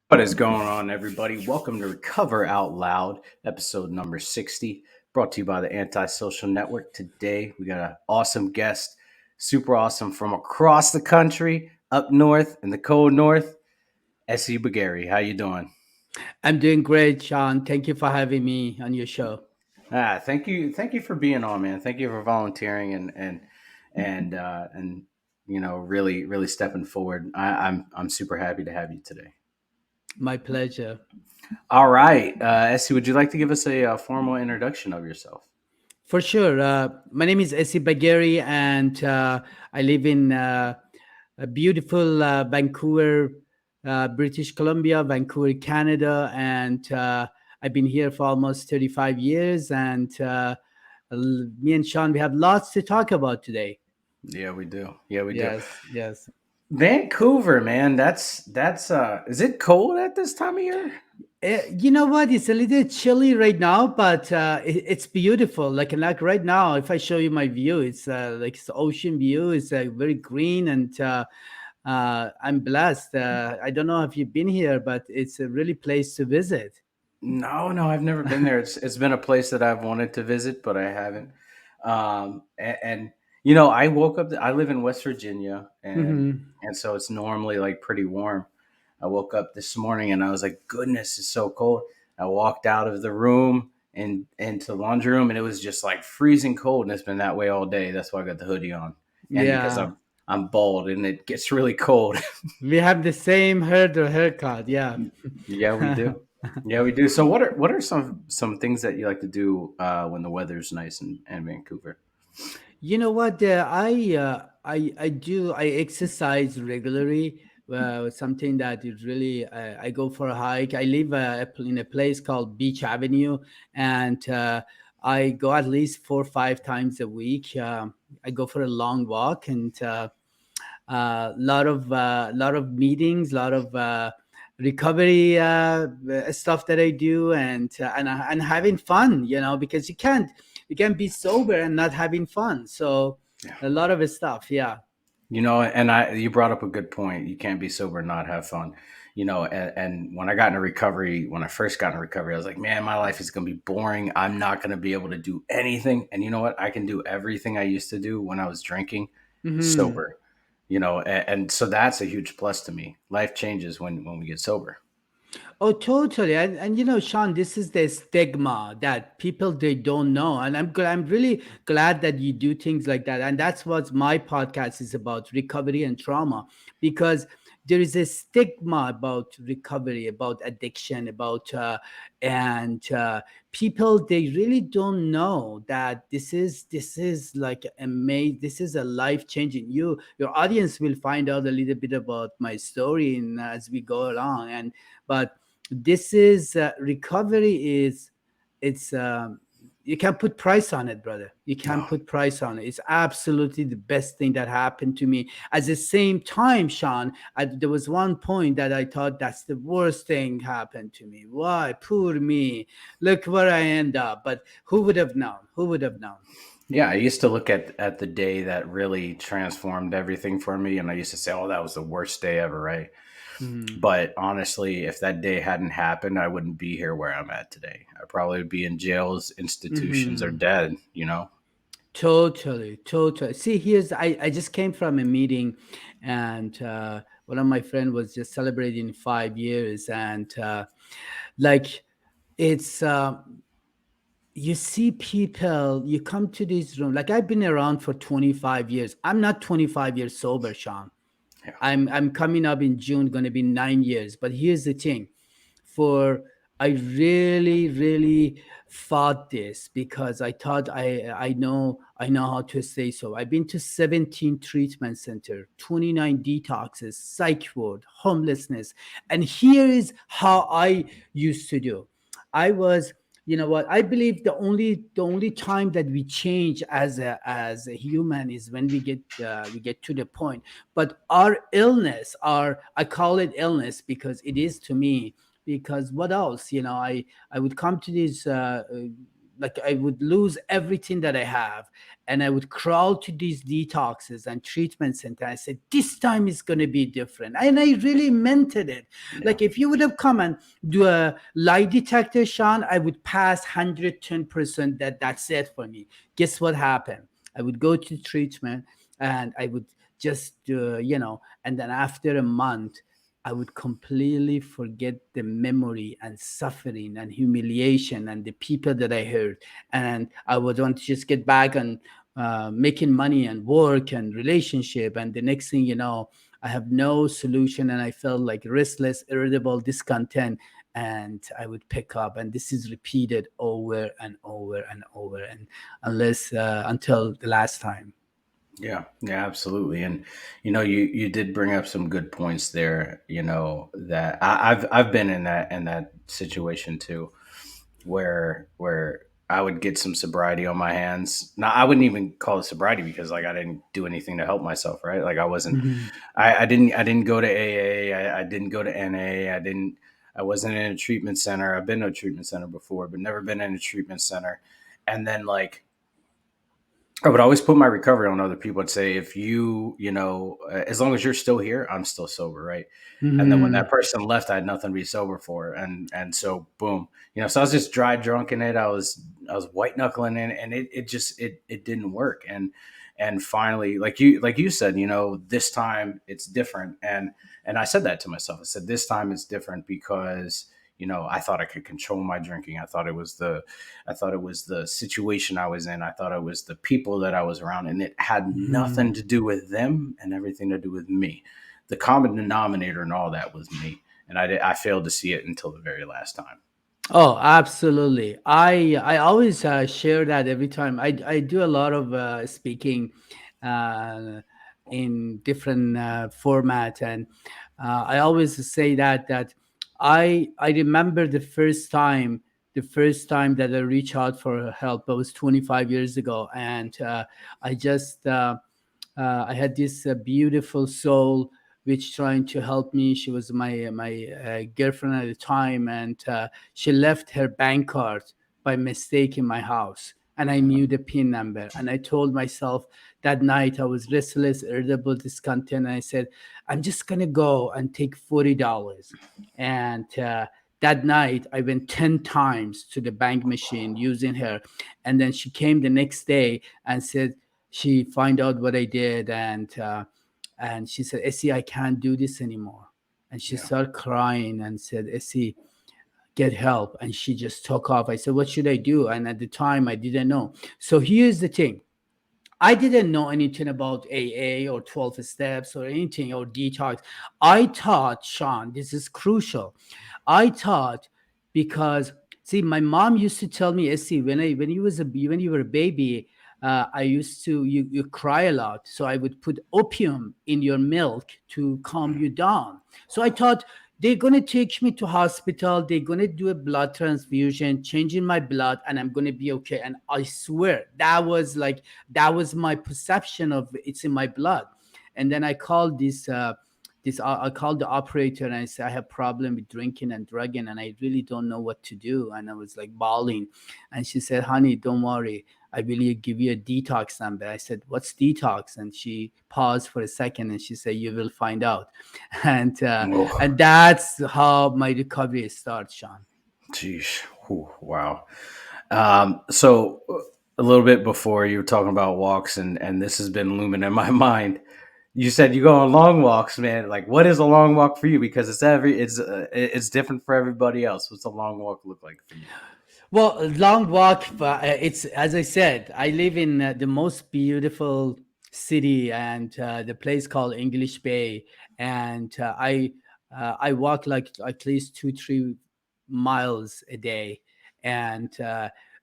What is going on, everybody? Welcome to Recover Out Loud, episode number 60, brought to you by the Antisocial Network. Today, we got an awesome guest, super awesome from across the country, up north in the cold north, Essi Bagheri. How you doing? I'm doing great, Sean. Thank you for having me on your show. Thank you for being on, man. Thank you for volunteering and really stepping forward. I'm super happy to have you today. My pleasure. All right, Essi, would you like to give us a formal introduction of yourself? For sure. My name is Essi Bagheri, and I live in a beautiful Vancouver, British Columbia, Vancouver, Canada. And I've been here for almost 35 years. And me and Sean, we have lots to talk about today. Yeah, we do. Yeah, we do. Yes, yes. Vancouver, man, that's is it cold at this time of year? You know what? It's a little chilly right now, but it's beautiful. Like right now, if I show you my view, it's like it's ocean view. It's very green, and I'm blessed. I don't know if you've been here, but it's a really place to visit. No, I've never been there. It's been a place that I've wanted to visit, but I haven't. And I woke up. I live in West Virginia, Hmm. and so it's normally like pretty warm. I woke up this morning and I was like, "Goodness, it's so cold." I walked out of the room and into the laundry room, and it was just like freezing cold, and it's been that way all day. That's why I got the hoodie on, and because Yeah, I'm bald and it gets really cold. we have the same haircut. Yeah. Yeah, we do. Yeah, we do. So what are some things that you like to do when the weather's nice in Vancouver? You know what? I exercise regularly. Something that is really I go for a hike. I live in a place called Beach Avenue, and I go at least 4 or 5 times a week. I go for a long walk, and lot of meetings, lot of recovery stuff that I do, and having fun. Because you can't be sober and not having fun. So Yeah. a lot of stuff. Yeah. And you brought up a good point. You can't be sober and not have fun. And when I got into recovery, when I first got into recovery, I was like, man, my life is going to be boring. I'm not going to be able to do anything. And you know what? I can do everything I used to do when I was drinking Hmm. sober. And so that's a huge plus to me. Life changes when we get sober. Oh, totally. And Sean, this is the stigma that people they don't know. And I'm really glad that you do things like that. And that's what my podcast is about, recovery and trauma, because there is a stigma about recovery, about addiction, about and people they really don't know that this is like amazing. This is a life changing. Your audience will find out a little bit about my story as we go along. But this is recovery is it's you can't put price on it, brother. You can't No. put price on it. It's absolutely the best thing that happened to me. At the same time, Sean, there was one point that I thought that's the worst thing happened to me. Why, poor me, look where I end up. But who would have known? Who would have known? Yeah, I used to look at the day that really transformed everything for me, and I used to say, "Oh, that was the worst day ever," right? Mhm. But honestly, if that day hadn't happened, I wouldn't be here where I'm at today. I probably would be in jails, institutions, or Mhm. dead. Totally, totally. See, I just came from a meeting, and one of my friend was just celebrating 5 years, and like it's you see people, you come to this room. Like I've been around for 25 years. I'm not 25 years sober, Sean. Yeah. I'm coming up in June, going to be 9 years. But here's the thing: for I really fought this because I thought I know how to stay so. I've been to 17 treatment center, 29 detoxes, psych ward, homelessness, and here is how I used to do. I was you know what I believe the only time that we change as a human is when we get to the point. But our illness, our I call it illness because it is to me. Because what else? I would come to this like I would lose everything that I have, and I would crawl to these detoxes and treatment center. I said, this time is going to be different, and I really meant it. Yeah. Like if you would have come and do a lie detector, Sean, I would pass 110% that that's it for me. Guess what happened? I would go to treatment, and I would just and then after a month I would completely forget the memory and suffering and humiliation and the people that I hurt. And I would want to just get back and making money and work and relationship. And the next thing you know, I have no solution, and I felt like restless, irritable, discontent. And I would pick up, and this is repeated over and over and over, and unless until the last time. Yeah, yeah, absolutely. And you did bring up some good points there. That I've been in that situation too, where I would get some sobriety on my hands. Now I wouldn't even call it sobriety because like I didn't do anything to help myself, right? Like I wasn't, Mhm. I didn't go to AA, I didn't go to NA, I wasn't in a treatment center. I've been to a treatment center before, but never been in a treatment center. And then like I would always put my recovery on other people. I'd say, if as long as you're still here, I'm still sober, right? And then when that Mhm. person left, I had nothing to be sober for, and so boom, so I was just dry drunk in it. I was white knuckling in it, and it just it didn't work. And finally, like you said, this time it's different, and I said that to myself. I said this time it's different because I thought I could control my drinking. I thought it was the situation I was in. I thought it was the people that I was around, and it had nothing Mhm. to do with them and everything to do with me. The common denominator in all that was me, and I failed to see it until the very last time. Oh, absolutely. I always share that every time I do a lot of speaking uh, in different format, and I always say that I remember the first time that I reached out for help. It was 25 years ago, and I just I had this beautiful soul which trying to help me. She was my girlfriend at the time, and she left her bank card by mistake in my house, and I knew the pin number. And I told myself that night I was restless, irritable, discontent. And I said, I'm just gonna go and take $40. And that night I went 10 times to the bank machine using her. And then she came the next day and said, she find out what I did, and she said, Essie, I can't do this anymore. And she Yeah, started crying and said, Essie, get help. And she just took off. I said, what should I do? And at the time I didn't know. So here's the thing. I didn't know anything about AA or 12 steps or anything or detox. I thought, Sean, this is crucial. I thought because see, my mom used to tell me, see, when you were a baby, I used to you cry a lot, so I would put opium in your milk to calm you down. So I thought they're gonna take me to hospital, they're gonna do a blood transfusion, changing my blood, and I'm gonna be okay. And I swear that was my perception of it's in my blood. And then I called I called the operator and I said, I have problem with drinking and drugging, and I really don't know what to do. And I was like bawling. And she said, honey, don't worry, I will give you a detox number. I said, what's detox? And she paused for a second and she said, you will find out. and uh, oh, and that's how my recovery starts, Sean. geez, wow. So a little bit before, you were talking about walks, and this has been looming in my mind. You said you go on long walks, man. Like, what is a long walk for you? Because it's different for everybody else. What's a long walk look like for you? Well, a long walk. It's as I said, I live in the most beautiful city, and the place called English Bay, and I walk like at least 2-3 miles a day, and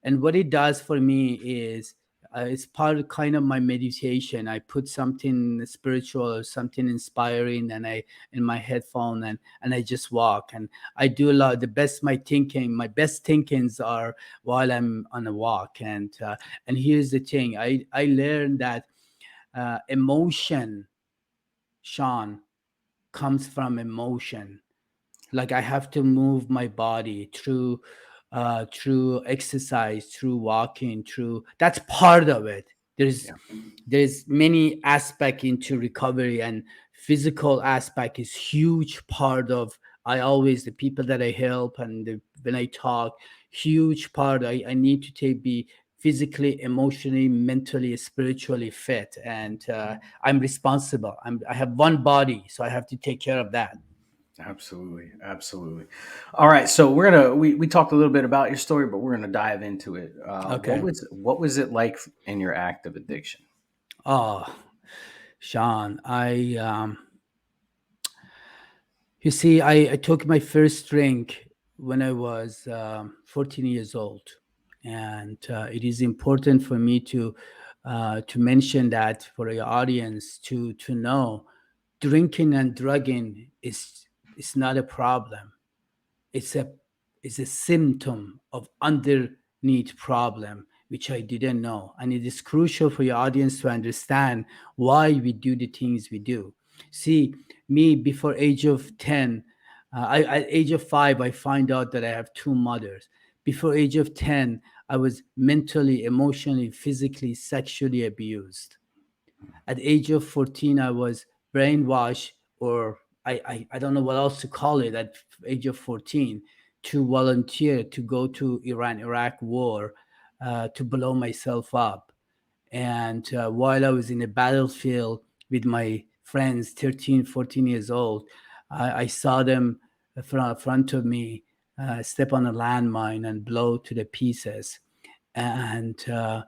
and what it does for me is it's part of kind of my meditation. I put something spiritual or something inspiring, and I in my headphone, and I just walk. And I do a lot. My best thinkings are while I'm on a walk. And here's the thing. I learned that emotion, Sean, comes from emotion. Like I have to move my body through through exercise, through walking, through that's part of it. There's Yeah, there's many aspect into recovery, and physical aspect is huge part of. I always the people that I help and when I talk, huge part. I need to take be physically, emotionally, mentally, spiritually fit, and I'm responsible. I have one body, so I have to take care of that. absolutely, absolutely. All right, so we talked a little bit about your story, but we're gonna dive into it. Okay. What was it like in your active addiction? Oh, Sean, you see, I took my first drink when I was 14 years old, and it is important for me to mention that for your audience to know drinking and drugging is not a problem. It's a it's a symptom of underneath problem which I didn't know, and it is crucial for your audience to understand why we do the things we do. See, me before age of 10, at age of 5 I find out that I have two mothers. Before age of 10 I was mentally, emotionally, physically, sexually abused. At age of 14 I was brainwashed, or I don't know what else to call it, at age of 14, to volunteer to go to Iran Iraq war, to blow myself up. And while I was in a battlefield with my friends, 13, 14 years old, I saw them front of me, step on a landmine and blow to the pieces. And uh,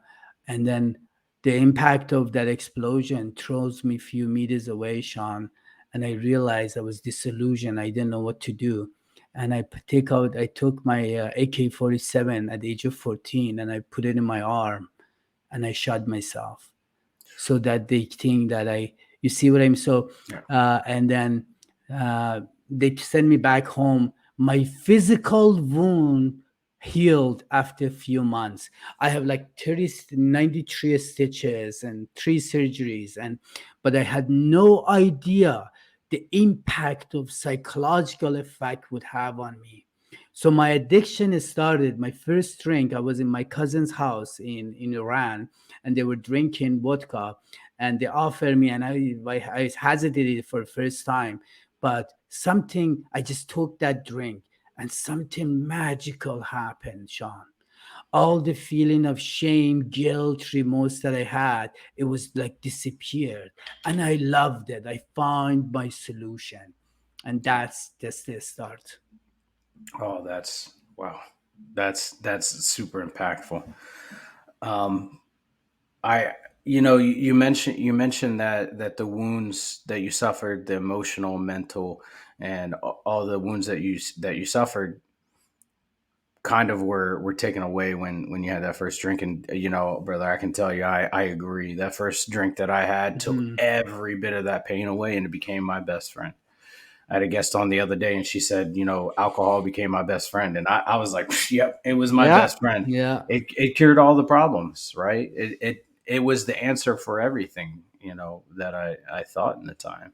and then the impact of that explosion throws me a few meters away, Sean, and I realized I was disillusioned. I didn't know what to do, and I took my AK-47 at the age of 14, and I put it in my arm, and I shot myself so that they think that you see what I'm so, Yeah. and then uh, they send me back home. My physical wound healed after a few months. I have like 93 stitches and 3 surgeries, and but I had no idea the impact of psychological effect would have on me. So my addiction started. My first drink, I was in my cousin's house in Iran, and they were drinking vodka, and they offered me, and I hesitated for the first time, but something, I just took that drink, and something magical happened, Sean. All the feeling of shame, guilt, remorse that I had, it was like disappeared, and I loved it. I found my solution, and that's the start. Oh, that's wow. That's super impactful. Um, I you mentioned that the wounds that you suffered, the emotional, mental, and all the wounds that you suffered kind of were taken away when you had that first drink. And brother, I can tell you, I agree. That first drink that I had took Mhm. every bit of that pain away, and it became my best friend. I had a guest on the other day, and she said, alcohol became my best friend, and I was like, yep, it was my Yeah, best friend. yeah, It cured all the problems, right? It was the answer for everything, that I thought in the time.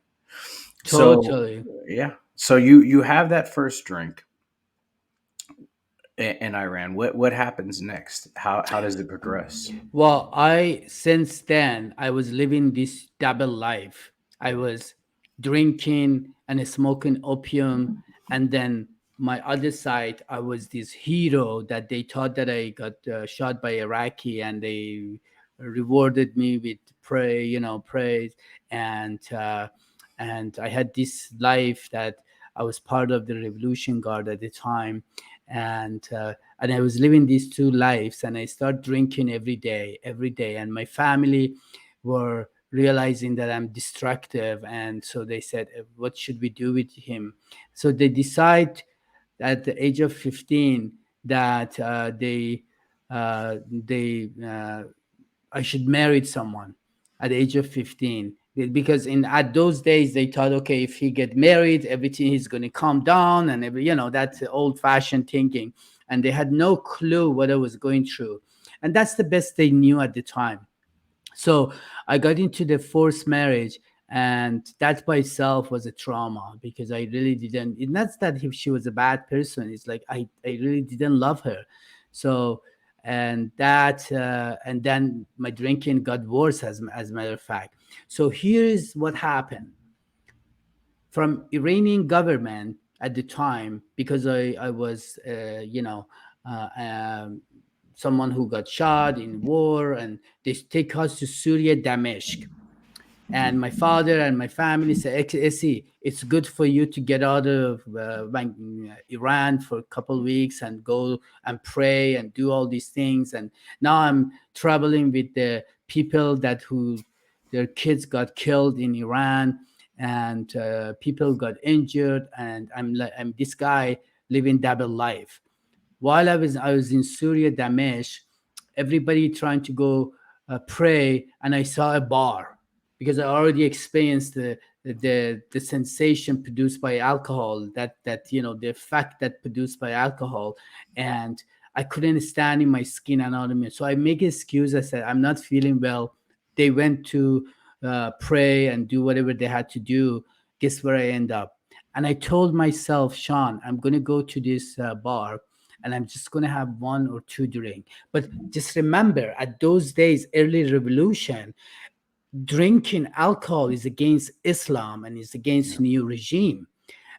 So totally. yeah, so you have that first drink in Iran. What happens next? How does it progress? Well, I since then I was living this double life. I was drinking and smoking opium, and then my other side, I was this hero that they thought that I got shot by Iraqi, and they rewarded me with praise, and and I had this life that I was part of the Revolution Guard at the time, and I was living these two lives, and I started drinking every day, and my family were realizing that I'm destructive, and so they said, what should we do with him? So they decide at the age of 15 that they I should marry someone at the age of 15, because in at those days they thought, okay, if he get married, everything is going to calm down, and that's old fashioned thinking, and they had no clue what I was going through, and that's the best they knew at the time. So I got into the forced marriage, And that by itself was a trauma, because I really didn't, it's not that if she was a bad person, it's like I really didn't love her. So, and then my drinking got worse, as a matter of fact. So here is what happened from Iranian government at the time, because I was someone who got shot in war, and they take us to Syria, Damascus. And my father and my family said, Essi, it's good for you to get out of Iran for a couple of weeks and go and pray and do all these things. And now I'm traveling with the people that who their kids got killed in Iran, and people got injured, and I'm this guy living double life. While I was in Syria, Damesh, everybody trying to go pray, and I saw a bar, because I already experienced the sensation produced by alcohol, the effect that produced by alcohol, and I couldn't stand in my skin anatomy. So I make an excuse. I said I'm not feeling well. They went to pray and do whatever they had to do. Guess where I end up? And I told myself, Sean, I'm going to go to this bar, and I'm just going to have one or two drink. But just remember, at those days, early revolution, drinking alcohol is against Islam and is against new regime.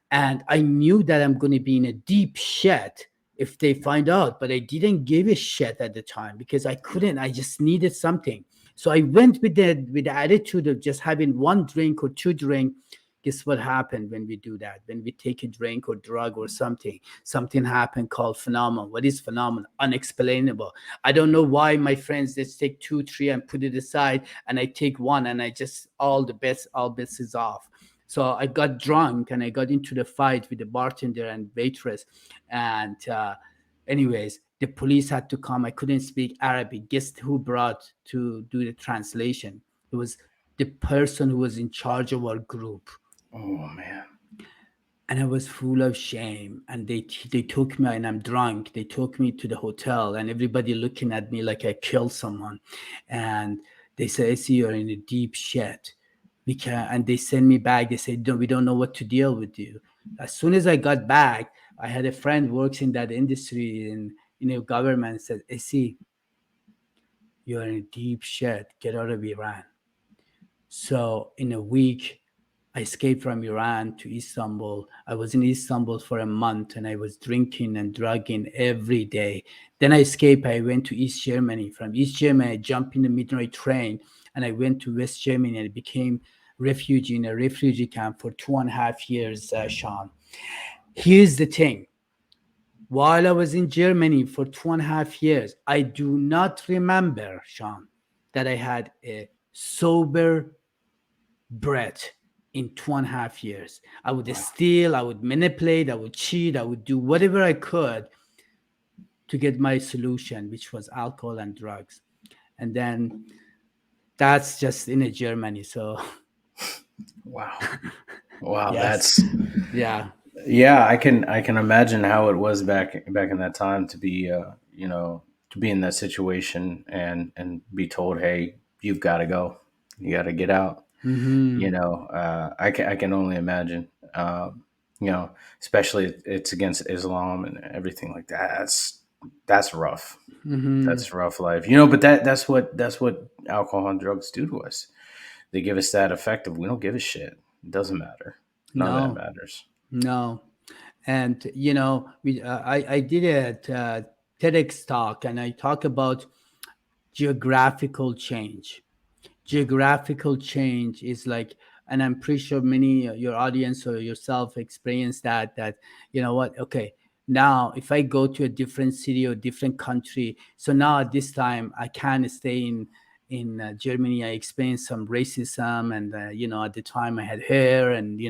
And I knew that I'm going to be in a deep shit if they find out, but I didn't give a shit at the time, because I couldn't. I just needed something. So I went with the attitude of just having one drink or two drink. Guess what happened when we do that? When we take a drink or drug or something happened called phenomenon. What is phenomenon? Unexplainable. I don't know why my friends just take two, three and put it aside, and I take one, and I just all bets is off. So I got drunk, and I got into the fight with the bartender and waitress. And anyways, the police had to come. I couldn't speak Arabic. Guess who brought to do the translation? It was the person who was in charge of our group. Oh man. And I was full of shame. And they took me, and I'm drunk. They took me to the hotel, and everybody looking at me like I killed someone. And they said, I see you're in a deep shit. And they sent me back. They said, no, we don't know what to deal with you. As soon as I got back, I had a friend who works in that industry in government, said, I see you're in a deep shit. Get out of Iran. So in a week, I escaped from Iran to Istanbul. I was in Istanbul for a month, and I was drinking and drugging every day. Then I escaped. I went to East Germany. From East Germany, I jumped in the midnight train, and I went to West Germany, and I became refugee in a refugee camp for 2.5 years, Sean. Here's the thing. While I was in Germany for 2.5 years, I do not remember, Sean, that I had a sober breath in 2.5 years. I would Wow. steal, I would manipulate, I would cheat, I would do whatever I could to get my solution, which was alcohol and drugs. And then that's just in a Germany. So Wow. Wow. yes, That's yeah. yeah. I can imagine how it was back in that time to be to be in that situation and be told, hey, you've got to go, you got to get out. Mm-hmm. I can only imagine. You know, especially it's against Islam and everything like that. That's rough. Mm-hmm. That's rough life. But that's what alcohol and drugs do to us. They give us that effect of we don't give a shit. It doesn't matter. None of that No, matters. no. And I did a TEDx talk, and I talk about geographical change. Geographical change is like, and I'm pretty sure many your audience or yourself experience that you know what, okay, now if I go to a different city or different country, so now at this time I can't stay in Germany. I experienced some racism, and at the time I had hair, and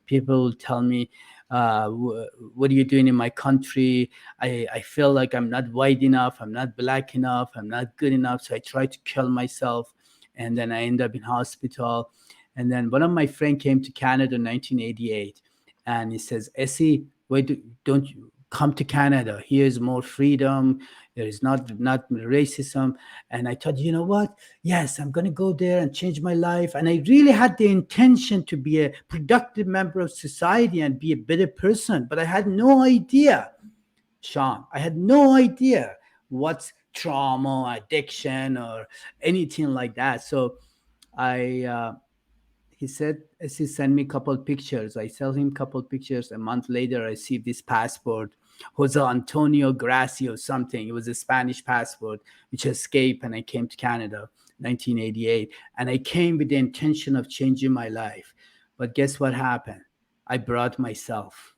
people tell me, what are you doing in my country? I feel like I'm not white enough, I'm not black enough, I'm not good enough, so I try to kill myself, and then I end up in hospital. And then one of my friend came to Canada in 1988, and he says, Essie, why don't you come to Canada. Here's more freedom. There is not racism. And I thought, you know what? Yes, I'm gonna go there and change my life. And I really had the intention to be a productive member of society and be a better person. But I had no idea, Sean. I had no idea what's trauma, addiction, or anything like that. So I he said, as he sent me a couple of pictures, I sent him a couple of pictures. A month later, I received this passport, Jose Antonio Gracio something. It was a Spanish passport, which escaped, and I came to Canada, 1988. And I came with the intention of changing my life. But guess what happened? I brought myself.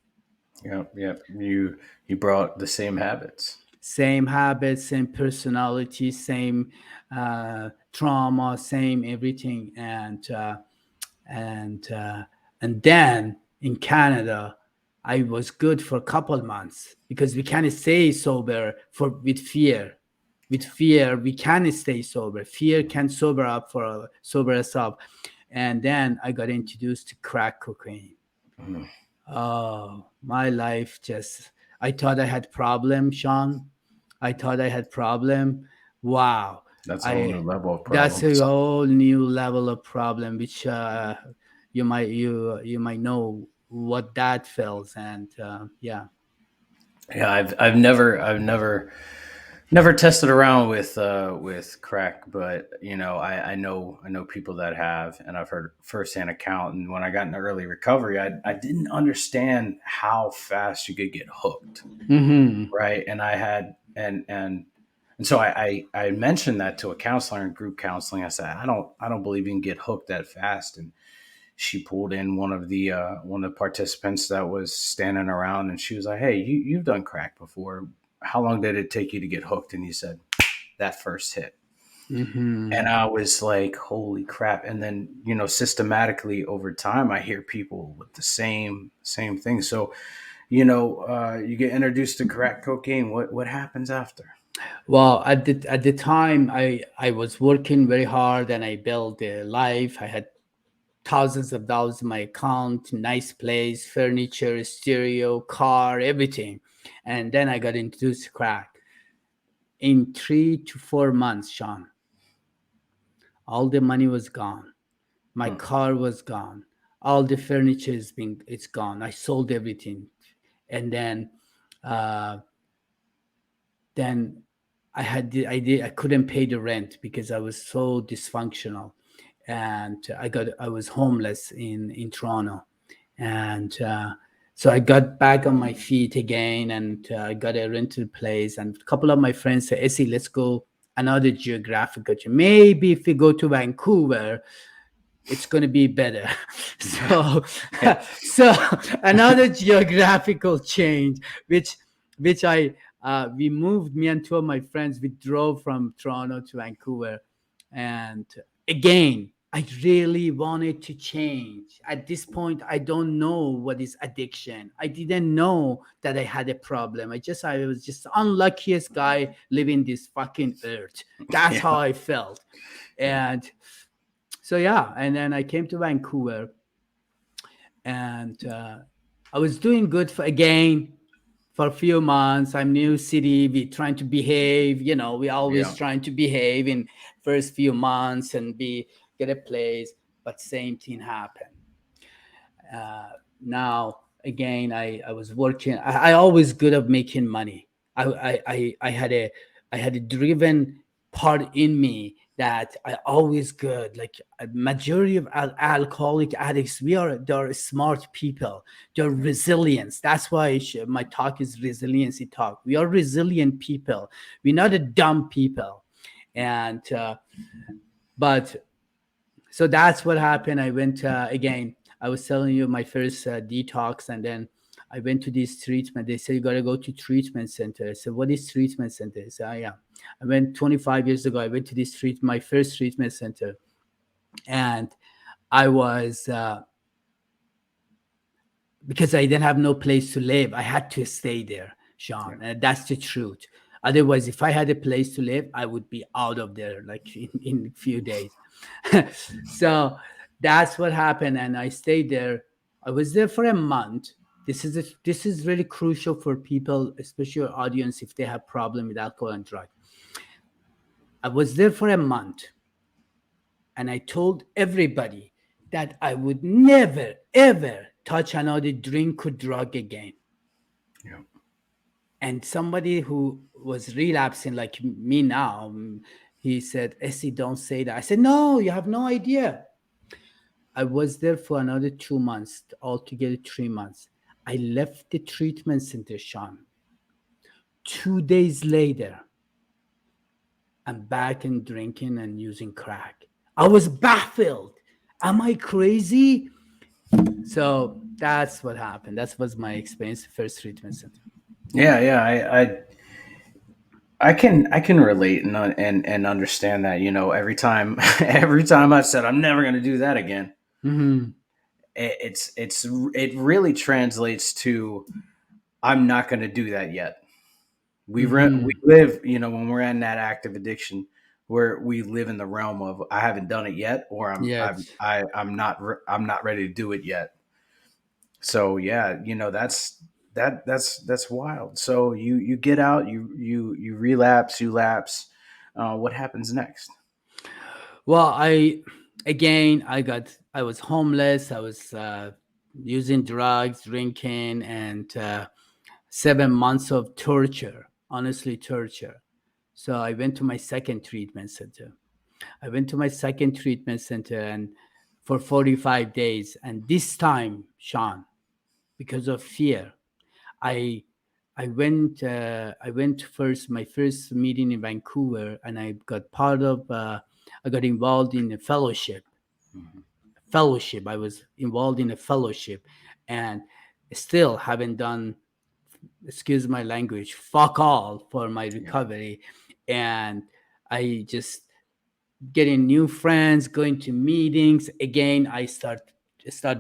Yep, yep. You brought the same habits. Same habits, same personality, same trauma, same everything. And and then in Canada, I was good for a couple months because we can't stay sober for with fear. With fear, we can stay sober. Fear can sober us up. And then I got introduced to crack cocaine. Mm, Oh, my life just, I thought I had problem, Sean. I thought I had problem. Wow. that's a whole new I level of That's problem. a So, whole new level of problem, which you might know what that feels. And yeah. yeah, I've never tested around with crack, but I know people that have, and I've heard firsthand account. And when I got into early recovery, I didn't understand how fast you could get hooked, Hmm. right? And I had and so I mentioned that to a counselor in group counseling. I said I don't believe you can get hooked that fast. And she pulled in one of the participants that was standing around, and she was like, "Hey, you've done crack before. How long did it take you to get hooked?" And he said, "That first hit." And Hmm. I was like, "Holy crap!" And then systematically over time, I hear people with the same thing. So you get introduced to crack cocaine. What happens after? Well, at the time, I was working very hard and I built a life. I had thousands of dollars in my account, nice place, furniture, stereo, car, everything. And then I got introduced to crack. In 3 to 4 months, Sean, all the money was gone. My Hmm. car was gone. All the furniture it's gone. I sold everything. And uh, then I couldn't pay the rent because I was so dysfunctional, and I was homeless in Toronto. And so I got back on my feet again, and I got a rented place. And a couple of my friends said, "Essie, let's go another geographical change. Maybe if we go to Vancouver, it's going to be better." So Yeah. so another geographical change, which I we moved, me and two of my friends, we drove from Toronto to Vancouver. And again, I really wanted to change. At this point, I don't know what is addiction. I didn't know that I had a problem. I was just the unluckiest guy living this fucking earth. That's Yeah. how I felt. And so yeah, and then I came to Vancouver. And I was doing good for a few months. I'm new city, we trying to behave, we always Yeah. trying to behave in first few months and be get a place. But same thing happened. uh, Now again, I was working. I always good at making money. I had a driven part in me that I always good. Like a majority of alcoholic addicts, they're smart people. They're resilient. That's why my talk is resiliency talk. We are resilient people. We're not a dumb people. And but so that's what happened. I went again. I was telling you my first detox, and then I went to this treatment. They said you got to go to treatment center. I said, "What is treatment center?" I said, "Oh, yeah." I went 25 years ago. I went to my first treatment center, and I was because I didn't have no place to live. I had to stay there, Yeah. Sean. And that's the truth. Otherwise, if I had a place to live, I would be out of there like in a few days. So that's what happened. And I stayed there. I was there for a month. This is really crucial for people, especially your audience, if they have problem with alcohol and drug. I was there for a month, and I told everybody that I would never ever touch another drink or drug again. Yeah. And somebody who was relapsing like me now, he said, Essie, don't say that. I said, no, you have no idea. I was there for another 2 months, altogether 3 months. I left the treatment center, Sean. 2 days later, I'm back and drinking and using crack. I was baffled. Am I crazy? So that's what happened. That was my experience, first treatment center. Yeah, yeah, I can relate and understand that. Every time every time I've said I'm never going to do that again, Mm-hmm. it really translates to I'm not going to do that yet. We Mm-hmm. live, when we're in that active addiction, where we live in the realm of I haven't done it yet, or Yes. I'm not ready to do it yet. So yeah, that's wild. So you get out, you relapse, you lapse. What happens next? Well, I was homeless. I was using drugs, drinking, and 7 months of torture. Honestly, torture. So I went to my second treatment center. I went to my second treatment center and for 45 days. And this time, Sean, because of fear, I I went first my first meeting in Vancouver, and I got involved in a Mhm. fellowship. I was involved in a fellowship, and still haven't done, excuse my language, fuck all for my Yeah, recovery. And I just getting new friends, going to meetings. Again, I start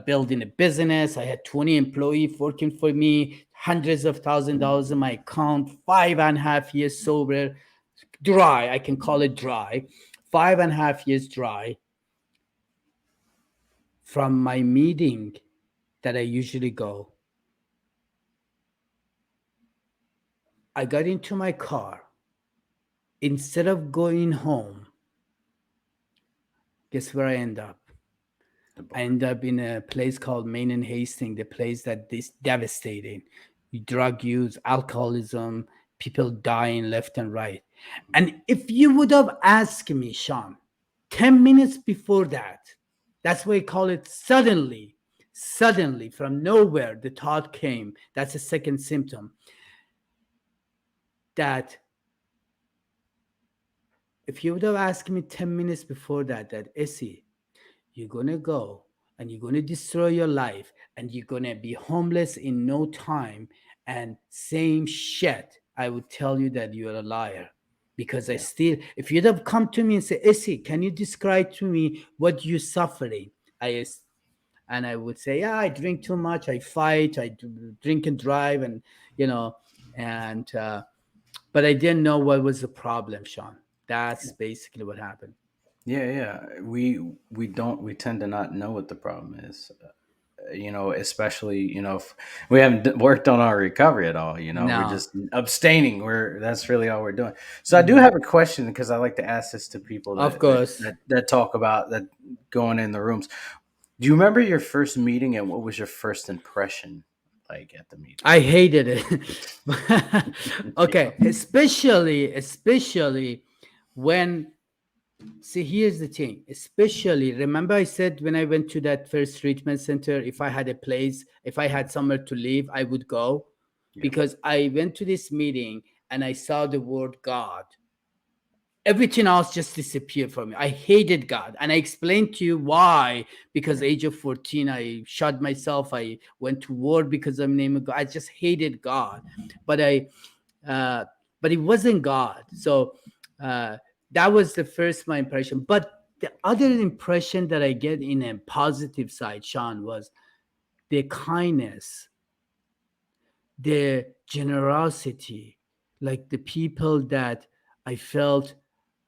building a business. I had 20 employees working for me, hundreds of $1,000 in my account, 5.5 years sober, dry. I can call it dry. 5.5 years dry from my meeting that I usually go. I got into my car. Instead of going home, guess where I end up? the I bar. end up in a place called Main and Hastings, the place that is devastating. Drug use, alcoholism, people dying left and right. And if you would have asked me, Sean, 10 minutes before that, that's why I call it suddenly from nowhere, the thought came. That's a second symptom that if you would have asked me 10 minutes before that, Essie, you're gonna go and you're gonna destroy your life and you're gonna be homeless in no time and same shit, I would tell you that you're a liar. Because I Yeah, still, if you'd have come to me and say, Essie, can you describe to me what you're suffering? I and I would say, yeah, I drink too much, I fight, drink and drive, and you know, and but I didn't know what was the problem, Sean. That's basically what happened. yeah, yeah. We tend to not know what the problem is. Especially if we haven't worked on our recovery at all. We're No. just abstaining. That's really all we're doing. So I do Mhm. have a question because I like to ask this to people Of that course. that, that talk about that going in the rooms. Do you remember your first meeting and what was your first impression like at the meeting? I hated it. Yeah, Okay, especially when, see, here's the thing. Especially, remember I said when I went to that first treatment center, if I had a place, if I had somewhere to live, I would go, yeah, because I went to this meeting and I saw the word God. Everything else just disappeared from me. I hated God, and I explained to you why. Because yeah, age of 14, I shot myself. I went to war because of the name of God. I just hated God, but uh, but it wasn't God. So uh, that was the first my impression. But the other impression that I get in a positive side, Sean, was the kindness, the generosity, like the people that I felt,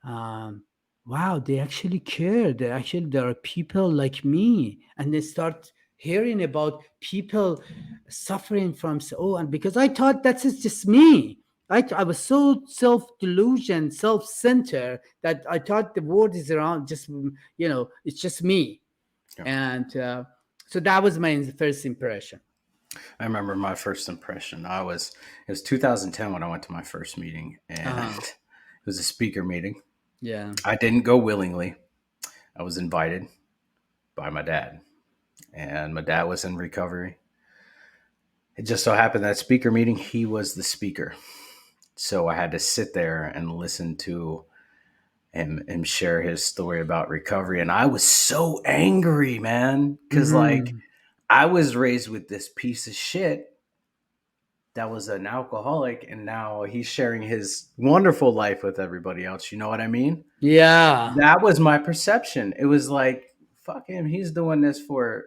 um, wow, they actually care. There are people like me, and they start hearing about people. suffering from and because I thought that's just me. I was so self-delusion, self-centered that I thought the world is around just, it's just me. Yeah. And so that was my first impression. I remember my first impression. It was 2010 when I went to my first meeting, and Uh-huh. it was a speaker meeting. Yeah. I didn't go willingly. I was invited by my dad, and my dad was in recovery. It just so happened that speaker meeting, he was the speaker. So I had to sit there and listen to him share his story about recovery. And I was so angry, man, because like Hmm. I was raised with this piece of shit that was an alcoholic, and now he's sharing his wonderful life with everybody else. You know what I mean? Yeah. That was my perception. It was like, fuck him. He's doing this for,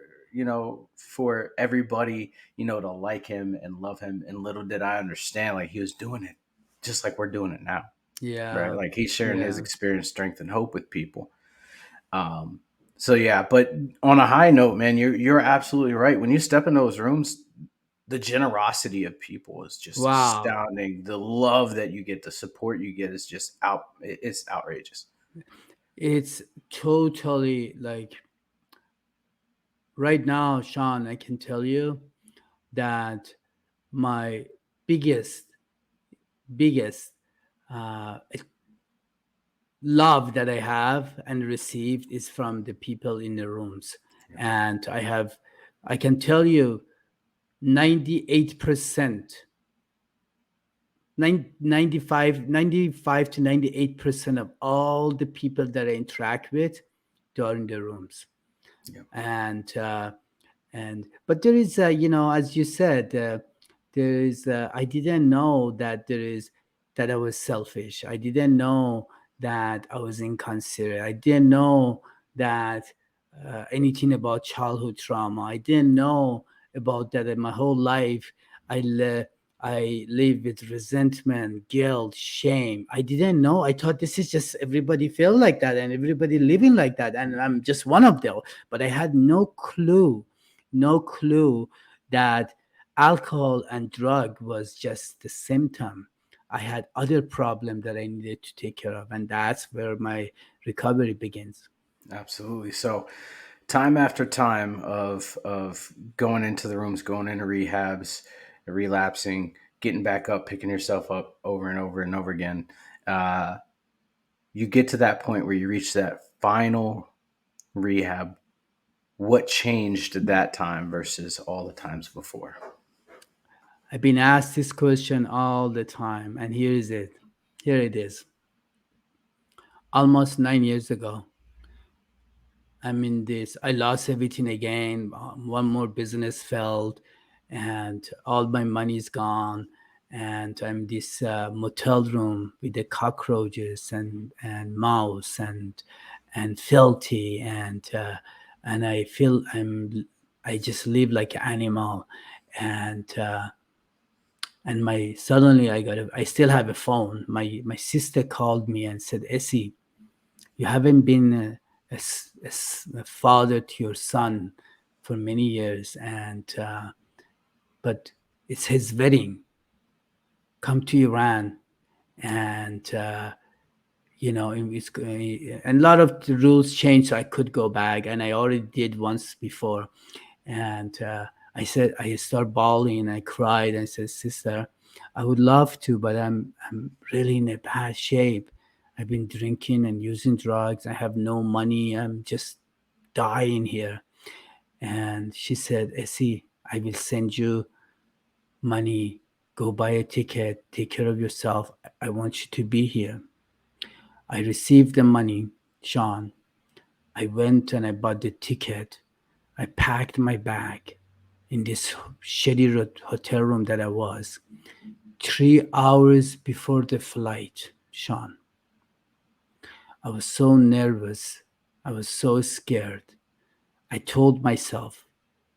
for everybody, to like him and love him. And little did I understand, like, he was doing it just like we're doing it now, right? Yeah. Like, he's sharing his Yeah. experience, strength, and hope with people. Um, so yeah, but on a high note, man, you're absolutely right. When you step in those rooms, the generosity of people is just Wow. astounding. The love that you get, the support you get is just it's outrageous. It's totally like right now, Sean, I can tell you that my biggest, biggest uh, love that I have and received is from the people in the rooms. Yeah. And I can tell you 98%, 95 to 98% of all the people that I interact with, they are in the rooms. Yeah. And but there is as you said, there is I didn't know that there is that I was selfish. I didn't know that I was inconsiderate. I didn't know that anything about childhood trauma. I didn't know about that in my whole life. I live with resentment, guilt, shame. I didn't know. I thought this is just everybody feel like that and everybody living like that, and I'm just one of them. But I had no clue that alcohol and drug was just the symptom. I had other problem that I needed to take care of, and that's where my recovery begins. Absolutely. So time after time of going into the rooms, going into rehabs, relapsing, getting back up, picking yourself up over and over and over again, uh, you get to that point where you reach that final rehab. What changed at that time versus all the times before? I've been asked this question all the time, and here is it. Here it is. Almost 9 years ago, I'm in this. I lost everything again. One more business failed, and all my money is gone. And I'm this motel room with the cockroaches and mouse and filthy and I feel I just live like an animal, and my suddenly I still have a phone. My sister called me and said, Essie, you haven't been a father to your son for many years, and but it's his wedding. Come to Iran, and and a lot of the rules changed, so I could go back, and I already did once before. And I start bawling. I cried and said, Sister, I would love to, but I'm really in a bad shape. I've been drinking and using drugs. I have no money. I'm just dying here. And she said, Essie, I will send you money. Go buy a ticket. Take care of yourself. I want you to be here. I received the money, Sean. I went and I bought the ticket. I packed my bag in this shitty hotel room that I was. 3 hours before the flight, Sean, I was so nervous. I was so scared. I told myself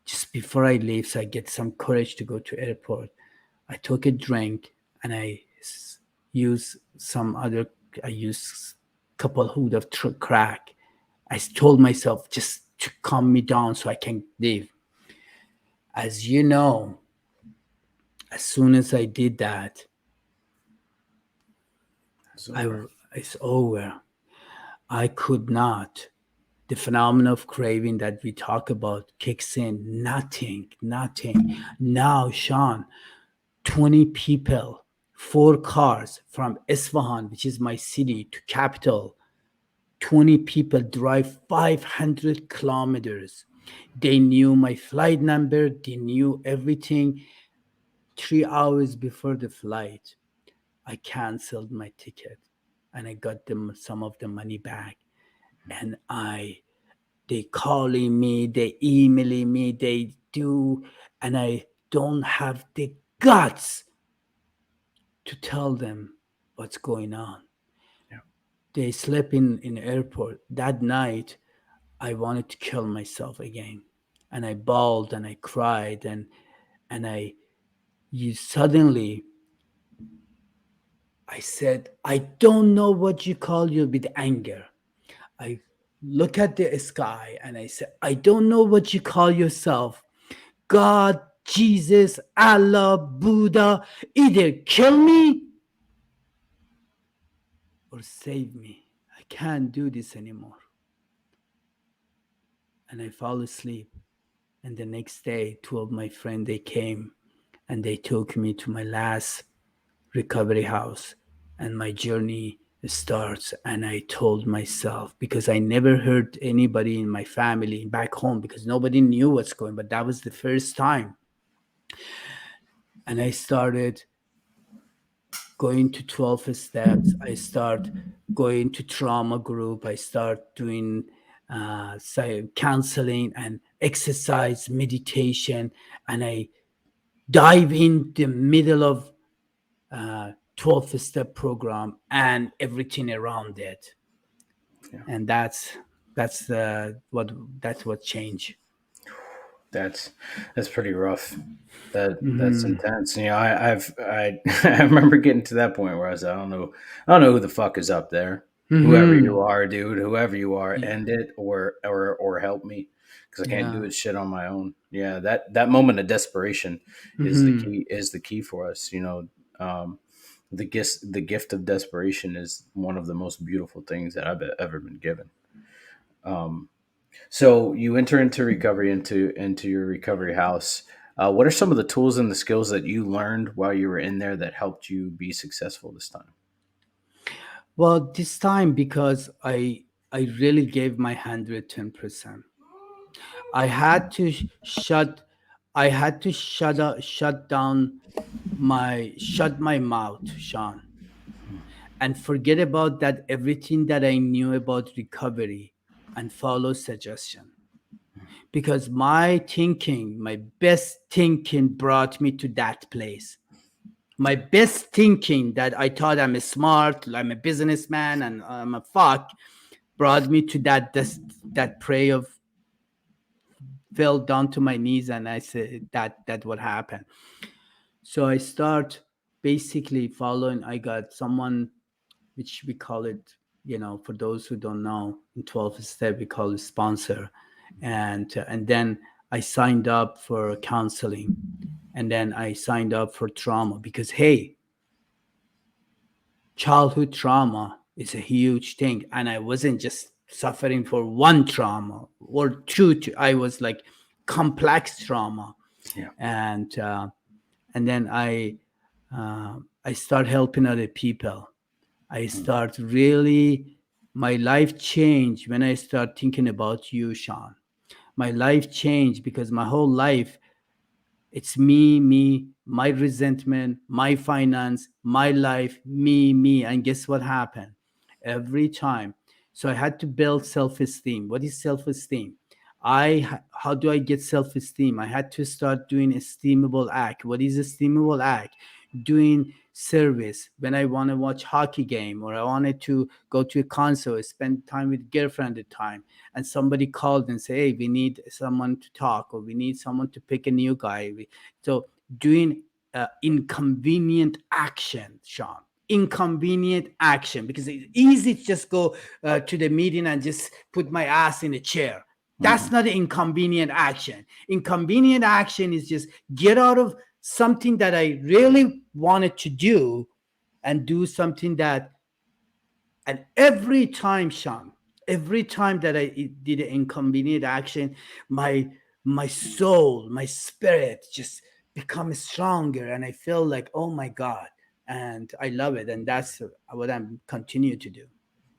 just before I leave, so I get some courage to go to airport. I took a drink and used some other. I used a couple hood of crack. I told myself just to calm me down so I can leave. As you know, As soon as I did that, It's over. it's over. I could not. The phenomenon of craving that we talk about kicks in. Nothing, nothing. Now, Sean, 20 people, 4 cars from Isfahan, which is my city, to capital. 20 people drive 500 kilometers. They knew my flight number, they knew everything. 3 hours before the flight, I canceled my ticket and I got them some of the money back. And they calling me, they emailing me, they do, and I don't have the guts to tell them what's going on. Yeah. They slept in airport. That night, I wanted to kill myself again. And I bawled and I cried and you suddenly I said, I don't know what you call you with anger. I look at the sky and I said, I don't know what you call yourself. God, Jesus, Allah, Buddha, either kill me or save me. I can't do this anymore. And I fall asleep. And the next day, two of my friends they came and they took me to my last recovery house. And my journey starts. And I told myself, because I never heard anybody in my family back home, because nobody knew what's going, but that was the first time. And I started going to 12 steps. I start going to trauma group. I start doing counseling and exercise, meditation, and I dive in the middle of 12-step program and everything around it. Yeah. And that's what that's what changed. That's that's pretty rough. That's Mm-hmm. intense. You know, I remember getting to that point where I was, I don't know who the fuck is up there. Whoever Mm-hmm. you are, dude, whoever you are, Yeah. end it or help me because I can't Yeah. do it shit on my own. Yeah, that moment of desperation Mm-hmm. is the key for us. You know, the gift of desperation is one of the most beautiful things that I've ever been given. Um, so you enter into recovery into your recovery house. What are some of the tools and the skills that you learned while you were in there that helped you be successful this time? Well, this time because I really gave my 110%. I had to shut I had to shut down shut my mouth, Sean, and forget about that everything that I knew about recovery and follow suggestion. Because my thinking, my best thinking brought me to that place. My best thinking that I thought I'm a smart, I'm a businessman, and I'm a fuck brought me to that prey of fell down to my knees and I said that what happened. So I start basically following. I got someone which we call it, for those who don't know, in 12 step we call it sponsor, and then I signed up for counseling, and then I signed up for trauma because hey, childhood trauma is a huge thing, and I wasn't just suffering for one trauma or two. I was like complex trauma, Yeah. and then I start helping other people. I Mm. start really my life changed when I start thinking about you, Sean. My life changed because my whole life it's me, my resentment, my finance, my life, me. And guess what happened? Every time. So I had to build self esteem. What is self esteem? How do I get self esteem? I had to start doing esteemable act. What is esteemable act? Doing service when I want to watch hockey game or I wanted to go to a concert, spend time with girlfriend at the time, and somebody called and say, hey, we need someone to talk or we need someone to pick a new guy. So doing inconvenient action, Sean. Inconvenient action because it's easy to just go to the meeting and just put my ass in a chair. That's Hmm. not an inconvenient action. Inconvenient action is just get out of something that I really wanted to do, and do something that, and every time, Sean, every time that I did an inconvenient action, my my soul, my spirit just becomes stronger, and I feel like, oh my God, and I love it, and that's what I'm continue to do.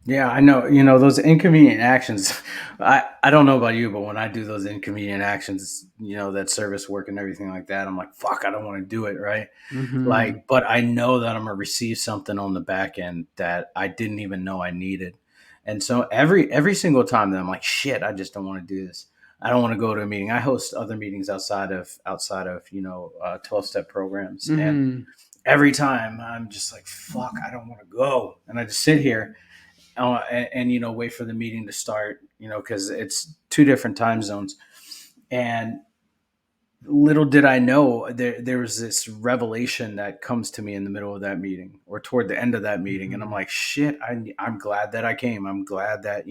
Yeah, I know. You know, those inconvenient actions. I don't know about you, but when I do those inconvenient actions, you know, that service work and everything like that, I'm like, fuck, I don't want to do it, right? Hmm. Like, but I know that I'm gonna receive something on the back end that I didn't even know I needed. And so every single time that I'm like, shit, I just don't want to do this. I don't want to go to a meeting. I host other meetings outside of 12-step programs, and Hmm. every time I'm just like, fuck, I don't want to go, and I just sit here and wait for the meeting to start, because it's two different time zones. And little did I know, there was this revelation that comes to me in the middle of that meeting or toward the end of that meeting, and I'm Hmm. like, shit, I'm glad that I came. I'm glad that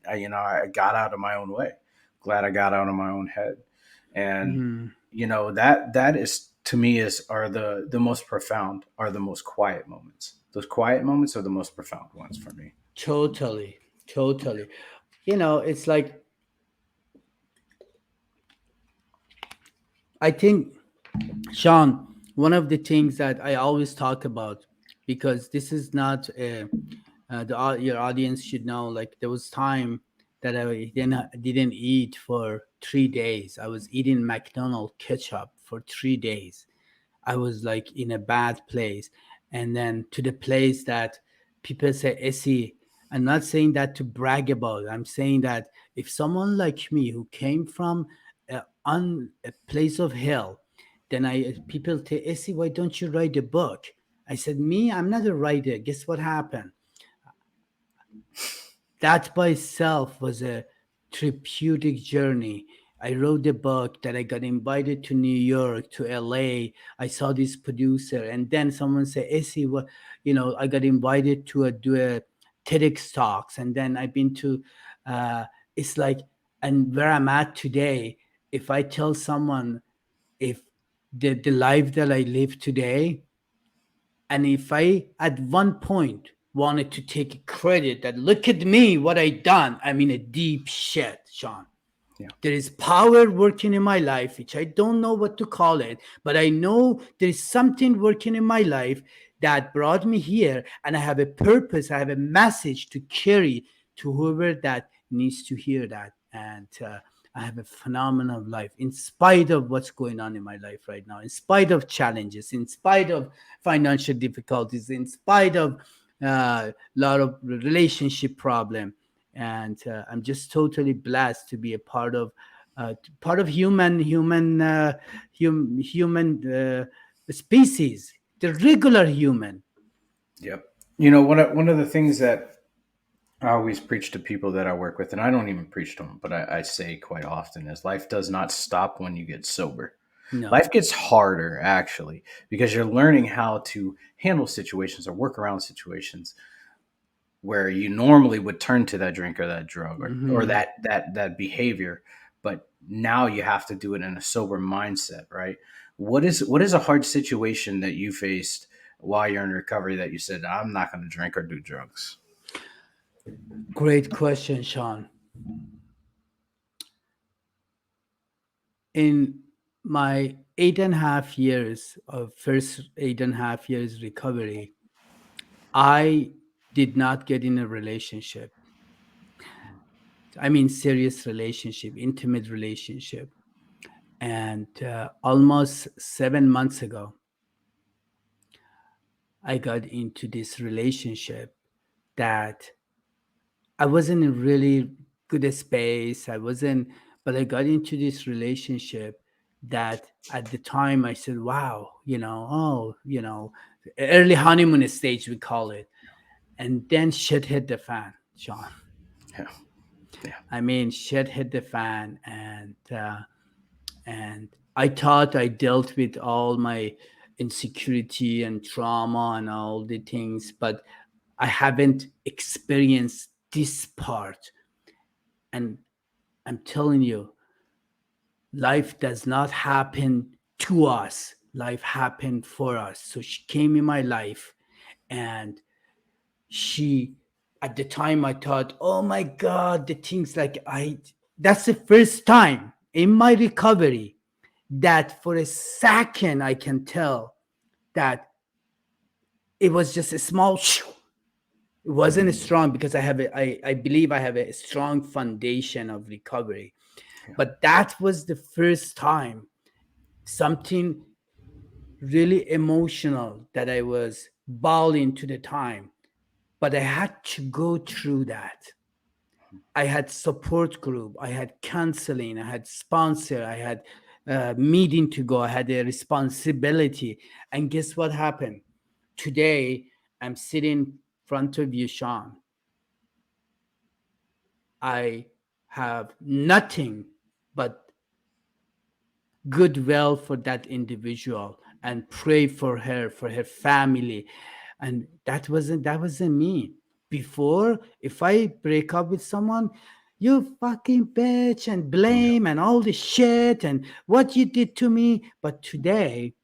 I got out of my own way. Glad I got out of my own head. And Hmm. that is, to me, is are the most profound, are the most quiet moments. Those quiet moments are the most profound ones for me. Totally, totally. It's like, I think, Sean, one of the things that I always talk about, because this is not your audience should know. Like, there was time that I didn't eat for 3 days. I was eating McDonald's ketchup for 3 days. I was like in a bad place. And then to the place that people say, Essi, I'm not saying that to brag about. I'm saying that if someone like me who came from a place of hell, then people say, Essi, why don't you write a book? I said, me, I'm not a writer. Guess what happened? That by itself was a therapeutic journey. I wrote a book that I got invited to New York, to LA. I saw this producer, and then someone said, Essie, what, I got invited to do a TEDx talks, and then I've been to, uh, it's like, and where I'm at today, if I tell someone, if the life that I live today, and if I at one point wanted to take credit that look at me, what I done, I'm in a deep shit, Sean. Yeah. There is power working in my life, which I don't know what to call it, but I know there is something working in my life that brought me here, and I have a purpose, I have a message to carry to whoever that needs to hear that. And I have a phenomenal life in spite of what's going on in my life right now, in spite of challenges, in spite of financial difficulties, in spite of a lot of relationship problem. And I'm just totally blessed to be a part of human species, the regular human. Yep. One of the things that I always preach to people that I work with, and I don't even preach to them, but I say quite often, is life does not stop when you get sober. No. Life gets harder, actually, because you're learning how to handle situations or work around situations where you normally would turn to that drink or that drug, or Hmm. that behavior, but now you have to do it in a sober mindset, right? What is a hard situation that you faced while you're in recovery that you said, I'm not going to drink or do drugs? Great question, Sean. In my 8.5 years of first 8.5 years recovery, I did not get in a relationship. I mean, serious relationship, intimate relationship. And almost 7 months ago, I got into this relationship that I wasn't in really good space. I wasn't, but I got into this relationship that at the time I said, wow, early honeymoon stage, we call it. And then shit hit the fan, Sean. Yeah, yeah, I mean, shit hit the fan, and I thought I dealt with all my insecurity and trauma and all the things, but I haven't experienced this part. And I'm telling you, life does not happen to us. life happened for us. So she came in my life, and she, at the time, I thought, oh my God, the things like that's the first time in my recovery that for a second I can tell that it was just a small shoo. It wasn't Mm, strong because I believe I have a strong foundation of recovery. yeah. But that was the first time something really emotional that I was bawling to the time. But I had to go through that. I had support group, I had counseling, I had sponsor, I had meeting to go, I had a responsibility. And guess what happened? Today, I'm sitting in front of you, Sean. I have nothing but goodwill for that individual and pray for her family. And that wasn't me. Before, if I break up with someone, you fucking bitch, and Yeah. blame and all the shit and what you did to me. But today,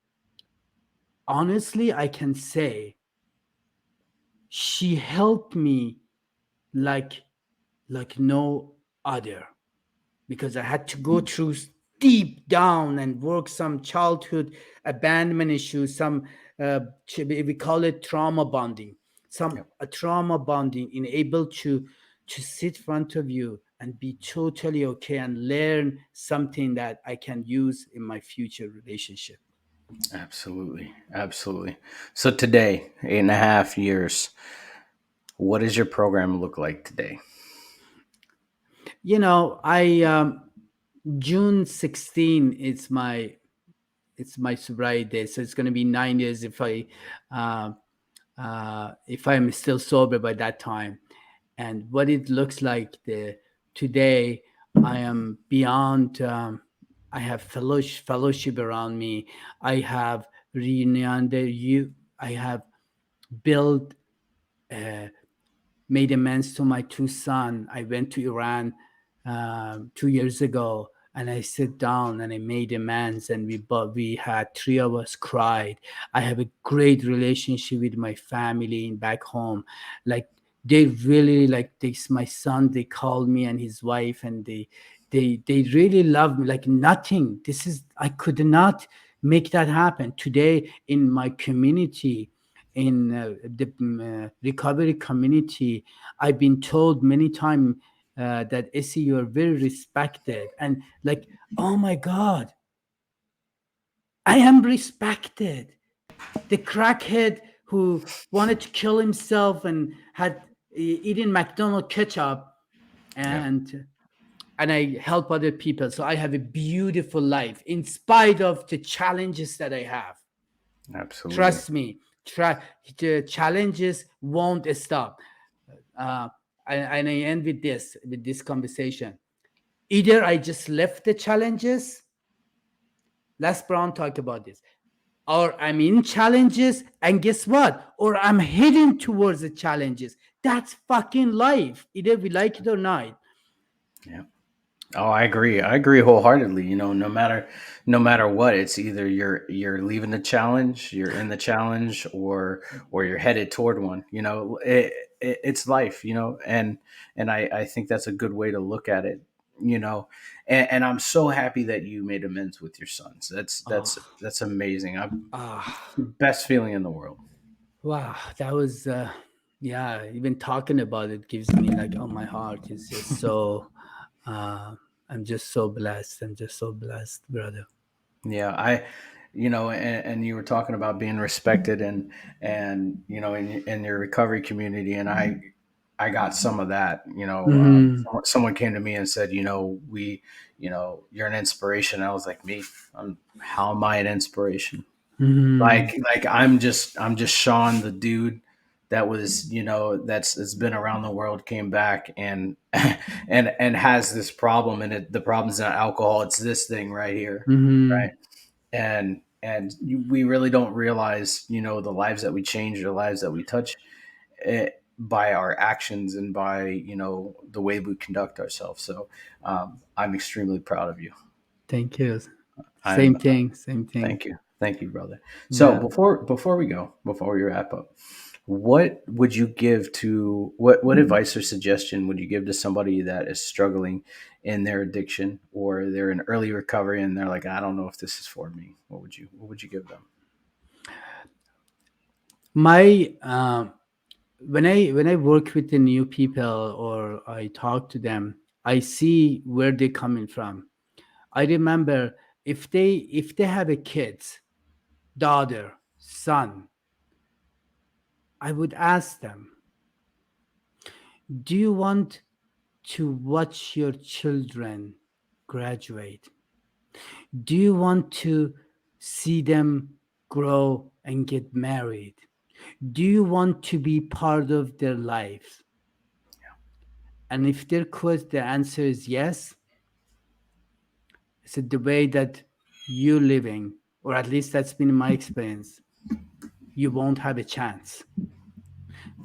honestly, I can say she helped me like no other, because I had to go through deep down and work some childhood abandonment issues, some we call it trauma bonding, some Yep. trauma bonding, in able to sit in front of you and be totally okay and learn something that I can use in my future relationship. Absolutely. Absolutely. So today, 8.5 years, what does your program look like today? I June 16 is my it's my sobriety day, so it's going to be 9 years uh, if I'm still sober by that time. And what it looks like today, I am beyond. I have fellowship around me. I have reunited you. I have built uh, made amends to my two sons. I went to Iran 2 years ago, and I sit down and I made amends, and we had three of us cried. I have a great relationship with my family in back home. Like, they really, like, this my son. They called me and his wife, and they really love me like nothing. This is I could not make that happen today in my community, in the recovery community. I've been told many times that, Essi, you're very respected. And like, oh my God, I am respected. The crackhead who wanted to kill himself and had eaten McDonald's ketchup, Yeah. and I help other people. So I have a beautiful life in spite of the challenges that I have. Absolutely. Trust me, the challenges won't stop. Uh, and I end with this conversation. Either I just left the challenges. Les Brown talked about this. Or I'm in challenges, and guess what? Or I'm heading towards the challenges. That's fucking life. Either we like it or not. Yeah. Oh, I agree. I agree wholeheartedly. No matter what, it's either you're leaving the challenge, you're in the challenge, or you're headed toward one. It's life. And I think that's a good way to look at it. You know, and I'm so happy that you made amends with your sons. That's Oh, that's that's amazing. ah, Best feeling in the world. wow. That was, yeah, even talking about it gives me like, oh, my heart is just so, uh, I'm just so blessed. I'm just so blessed, brother. Yeah, and you were talking about being respected in your recovery community, and I got some of that. Hmm. Someone came to me and said, you're an inspiration. I was like, me, how am I an inspiration? Hmm. Like I'm just Sean, the dude that was, that's been around the world, came back and and has this problem, and the problem's not alcohol, it's this thing right here, Hmm. right? We really don't realize, the lives that we change, the lives that we touch, by our actions and by, the way we conduct ourselves. So I'm extremely proud of you. Thank you. Same I'm thing. Same thing. Thank you. Thank you, brother. So Yeah. before we go, before we wrap up, what would you give to what advice or suggestion would you give to somebody that is struggling in their addiction, or they're in early recovery and they're like, I don't know if this is for me? What would you give them? My when I work with the new people or I talk to them, I see where they're coming from. I remember if they have a kids, daughter, son, I would ask them, do you want to watch your children graduate? Do you want to see them grow and get married? Do you want to be part of their lives? And if the answer is yes, it's the way that you're living, or at least that's been my experience, you won't have a chance.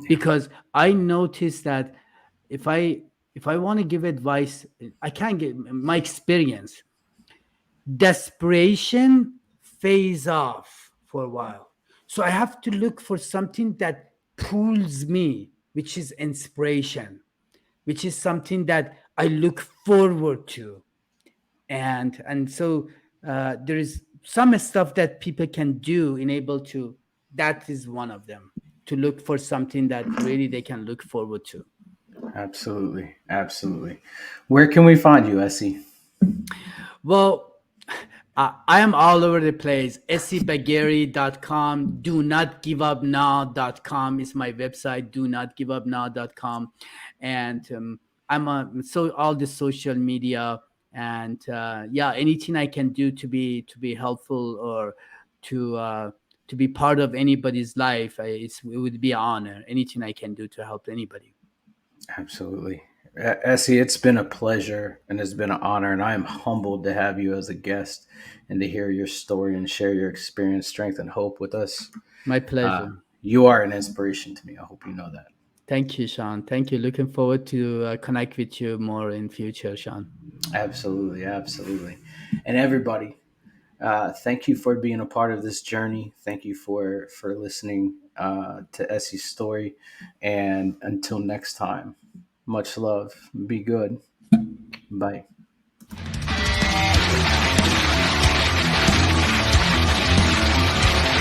Because I noticed that if I if I want to give advice, I can't get my experience. Desperation fades off for a while. So I have to look for something that pulls me, which is inspiration, which is something that I look forward to. And so there is some stuff that people can do in able to, that is one of them, to look for something that really they can look forward to. Absolutely, absolutely. Where can we find you, Essie? Well, I am all over the place. Essi Bagheri.com. Do not give up now.com is my website. Do not give up now.com. And I'm on so all the social media, and yeah, anything I can do to be helpful or to uh, to be part of anybody's life, it would be an honor. Anything I can do to help anybody. Absolutely. Essie, it's been a pleasure and it's been an honor, and I am humbled to have you as a guest and to hear your story and share your experience, strength, and hope with us. My Uh, pleasure. you are an inspiration to me. I hope you know that. Thank you, Sean. Thank you. Looking forward to connect with you more in future, Sean. Absolutely, absolutely. And everybody, thank you for being a part of this journey. Thank you for listening to Essie's story. And until next time, much love. Be good. Bye.